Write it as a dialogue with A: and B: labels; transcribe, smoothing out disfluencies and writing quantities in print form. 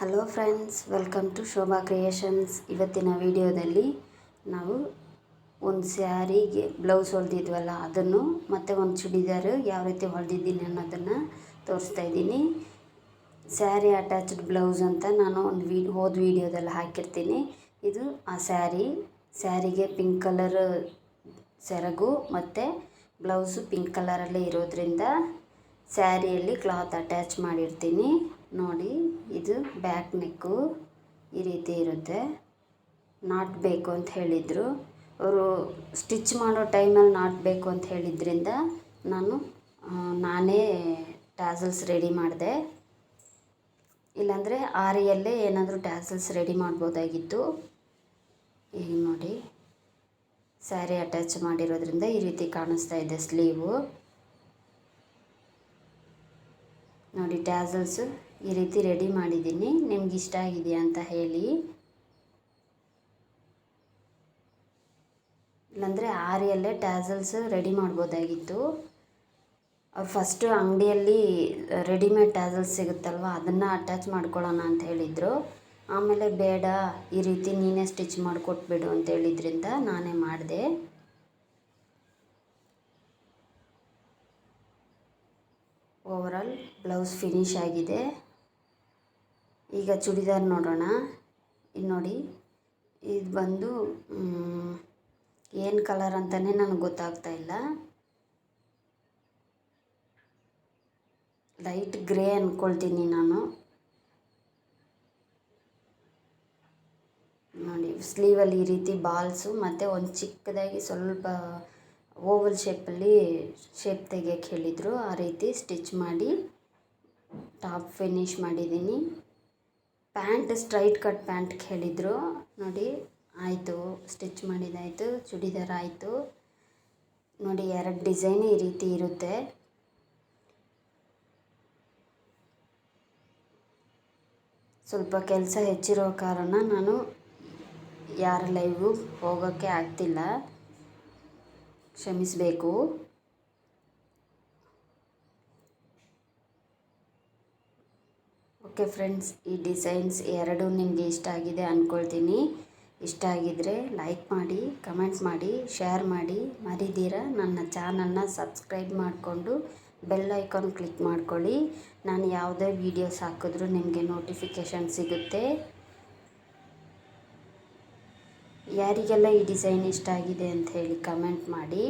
A: Hello friends, welcome to Shobha creations. ಇವತ್ತಿನ ವಿಡಿಯೋದಲ್ಲಿ ನಾವು ಒಂದು ಸ್ಯಾರಿಗೆ ಬ್ಲೌಸ್ ಹೊಲ್ದಿದ್ವಲ್ಲ ಅದನ್ನು ಮತ್ತು ಒಂದು ಚೂಡಿದಾರು ಯಾವ ರೀತಿ ಹೊಲ್ದಿದ್ದೀನಿ ಅನ್ನೋದನ್ನು ತೋರಿಸ್ತಾ ಇದ್ದೀನಿ. ಸ್ಯಾರಿ ಅಟ್ಯಾಚ್ಡ್ ಬ್ಲೌಸ್ ಅಂತ ನಾನು ಒಂದು ಹೋದ ವೀಡಿಯೋದಲ್ಲಿ ಹಾಕಿರ್ತೀನಿ. ಇದು ಆ ಸ್ಯಾರಿಗೆ ಪಿಂಕ್ ಕಲರ್ ಸೆರಗು ಮತ್ತು ಬ್ಲೌಸು ಪಿಂಕ್ ಕಲರಲ್ಲೇ ಇರೋದ್ರಿಂದ ಸ್ಯಾರಿಯಲ್ಲಿ ಕ್ಲಾತ್ ಅಟ್ಯಾಚ್ ಮಾಡಿರ್ತೀನಿ. ನೋಡಿ, ಇದು ಬ್ಯಾಕ್ ನೆಕ್ಕು ಈ ರೀತಿ ಇರುತ್ತೆ. ನಾಟ್ ಬೇಕು ಅಂತ ಹೇಳಿದರು ಅವರು. ಸ್ಟಿಚ್ ಮಾಡೋ ಟೈಮಲ್ಲಿ ನಾಟ್ ಬೇಕು ಅಂತ ಹೇಳಿದ್ರಿಂದ ನಾನೇ ಟ್ಯಾಸಲ್ಸ್ ರೆಡಿ ಮಾಡಿದೆ. ಇಲ್ಲಾಂದರೆ ಆರಿಯಲ್ಲೇ ಏನಾದರೂ ಟ್ಯಾಸಲ್ಸ್ ರೆಡಿ ಮಾಡ್ಬೋದಾಗಿತ್ತು. ಈಗ ನೋಡಿ, ಸ್ಯಾರಿ ಅಟ್ಯಾಚ್ ಮಾಡಿರೋದ್ರಿಂದ ಈ ರೀತಿ ಕಾಣಿಸ್ತಾ ಇದೆ ಸ್ಲೀವು. ನೋಡಿ, ಟ್ಯಾಸಲ್ಸು ಈ ರೀತಿ ರೆಡಿ ಮಾಡಿದ್ದೀನಿ. ನಿಮ್ಗೆ ಇಷ್ಟ ಆಗಿದೆಯಾ ಅಂತ ಹೇಳಿ. ಇಲ್ಲಾಂದರೆ ಆರಿಯಲ್ಲೇ ಟ್ಯಾಸಲ್ಸ್ ರೆಡಿ ಮಾಡ್ಬೋದಾಗಿತ್ತು. ಅವ್ರು ಫಸ್ಟು ಅಂಗಡಿಯಲ್ಲಿ ರೆಡಿಮೇಡ್ ಟ್ಯಾಸಲ್ಸ್ ಸಿಗುತ್ತಲ್ವ, ಅದನ್ನು ಅಟ್ಯಾಚ್ ಮಾಡ್ಕೊಳ್ಳೋಣ ಅಂತ ಹೇಳಿದರು. ಆಮೇಲೆ ಬೇಡ, ಈ ರೀತಿ ನೀನೇ ಸ್ಟಿಚ್ ಮಾಡಿಕೊಟ್ಬಿಡು ಅಂತ ಹೇಳಿದ್ರಿಂದ ನಾನೇ ಮಾಡಿದೆ. ಓವರಾಲ್ ಬ್ಲೌಸ್ ಫಿನಿಶ್ ಆಗಿದೆ. ಈಗ ಚೂಡಿದಾರ್ ನೋಡೋಣ. ಇದು ನೋಡಿ, ಇದು ಬಂದು ಏನು ಕಲರ್ ಅಂತಲೇ ನನಗೆ ಗೊತ್ತಾಗ್ತಾ ಇಲ್ಲ. ಲೈಟ್ ಗ್ರೇ ಅಂದ್ಕೊಳ್ತೀನಿ ನಾನು. ನೋಡಿ, ಸ್ಲೀವಲ್ಲಿ ಈ ರೀತಿ ಬಾಲ್ಸು ಮತ್ತು ಒಂದು ಚಿಕ್ಕದಾಗಿ ಸ್ವಲ್ಪ ಓವಲ್ ಶೇಪ್ ತೆಗಿಯೋಕ್ಕೆ ಹೇಳಿದರು. ಆ ರೀತಿ ಸ್ಟಿಚ್ ಮಾಡಿ ಟಾಪ್ ಫಿನಿಶ್ ಮಾಡಿದ್ದೀನಿ. ಪ್ಯಾಂಟ್ ಸ್ಟ್ರೈಟ್ ಕಟ್ ಪ್ಯಾಂಟ್ಗೆ ಹೇಳಿದರು. ನೋಡಿ, ಆಯಿತು, ಸ್ಟಿಚ್ ಮಾಡಿದ್ದಾಯಿತು, ಚೂಡಿದಾರ ಆಯಿತು. ನೋಡಿ, 2 ಡಿಸೈನ್ ಈ ರೀತಿ ಇರುತ್ತೆ. ಸ್ವಲ್ಪ ಕೆಲಸ ಹೆಚ್ಚಿರೋ ಕಾರಣ ನಾನು ಯಾರ ಲೈವ್ಗೂ ಹೋಗೋಕ್ಕೆ ಆಗ್ತಿಲ್ಲ, ಕ್ಷಮಿಸಬೇಕು. ಓಕೆ ಫ್ರೆಂಡ್ಸ್, ಈ ಡಿಸೈನ್ಸ್ 2 ನಿಮಗೆ ಇಷ್ಟ ಆಗಿದೆ ಅಂದ್ಕೊಳ್ತೀನಿ. ಇಷ್ಟ ಆಗಿದ್ದರೆ ಲೈಕ್ ಮಾಡಿ, ಕಮೆಂಟ್ ಮಾಡಿ, ಶೇರ್ ಮಾಡಿ. ಮರಿದಿರ ನನ್ನ ಚಾನಲ್ನ ಸಬ್ಸ್ಕ್ರೈಬ್ ಮಾಡಿಕೊಂಡು ಬೆಲ್ ಐಕಾನ್ ಕ್ಲಿಕ್ ಮಾಡ್ಕೊಳ್ಳಿ. ನಾನು ಯಾವುದೇ ವೀಡಿಯೋಸ್ ಹಾಕಿದ್ರೂ ನಿಮಗೆ ನೋಟಿಫಿಕೇಷನ್ ಸಿಗುತ್ತೆ. ಯಾರಿಗೆಲ್ಲ ಈ ಡಿಸೈನ್ ಇಷ್ಟ ಆಗಿದೆ ಅಂತ ಹೇಳಿ ಕಮೆಂಟ್ ಮಾಡಿ.